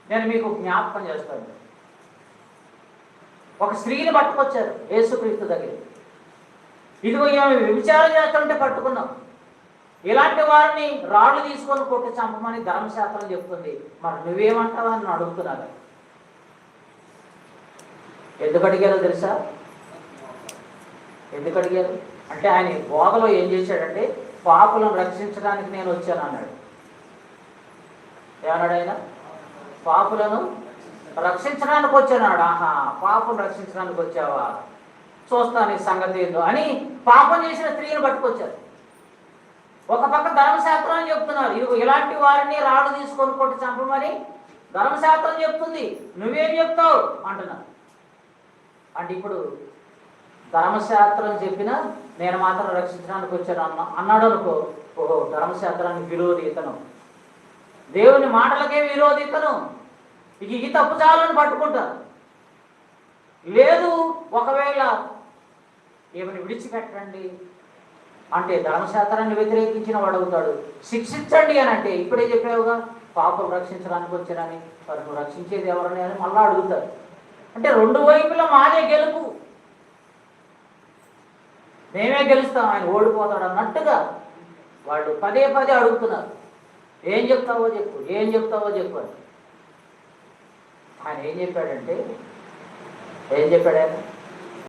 నేను మీకు జ్ఞాపకం చేస్తాను. ఒక స్త్రీని పట్టుకొచ్చారు యేసుక్రీస్తు దగ్గర. ఇదిగో ఈమె వ్యభిచారం చేస్తుంటే పట్టుకున్నాం. ఇలాంటి వారిని రాళ్ళు తీసుకొని కొట్టి చంపమని ధర్మశాస్త్రం చెప్తుంది. మరి నువ్వేమంటావా అని అడుగుతున్నారు. ఎందుకు అడిగారో తెలుసా? ఎందుకు అడిగారు అంటే ఆయన బోధలో ఏం చేశాడంటే పాపులను రక్షించడానికి నేను వచ్చాను అన్నాడు. ఏమన్నాడు ఆయన? పాపులను రక్షించడానికి వచ్చానాడు. ఆహా, పాపం రక్షించడానికి వచ్చావా, చూస్తాను ఈ సంగతి ఏందో అని పాపం చేసిన స్త్రీని పట్టుకొచ్చారు. ఒక పక్క ధర్మశాస్త్రం అని చెప్తున్నారు, ఇదిగో ఇలాంటి వారిని రాళ్ళు తీసుకొని కొట్టి చంపమని ధర్మశాస్త్రం చెప్తుంది, నువ్వేం చెప్తావు అంటున్నారు. అంటే ఇప్పుడు ధర్మశాస్త్రం చెప్పినా నేను మాత్రం రక్షించడానికి వచ్చాను అన్నాడు అనుకో, ఓహో ధర్మశాస్త్రానికి విరోధి ఇతను, దేవుని మాటలకే విరోధి ఇతను, ఇక ఈ తప్పు చాలని పట్టుకుంటారు. లేదు ఒకవేళ ఏమని విడిచిపెట్టండి అంటే ధర్మశాస్త్రాన్ని వ్యతిరేకించిన వాడు అవుతాడు. శిక్షించండి అని అంటే ఇప్పుడే చెప్పావుగా పాపం రక్షించడానికి వచ్చానని, మరి నువ్వు రక్షించేది ఎవరని అని మళ్ళా అడుగుతారు. అంటే రెండు వైపులా మాదే గెలుపు, మేమే గెలుస్తాం, ఆయన ఓడిపోతాడు అన్నట్టుగా వాళ్ళు పదే పదే అడుగుతున్నారు. ఏం చెప్తావో చెప్పు, ఏం చెప్తావో చెప్పు అని. ఆయన ఏం చెప్పాడంటే, ఏం చెప్పాడు ఆయన?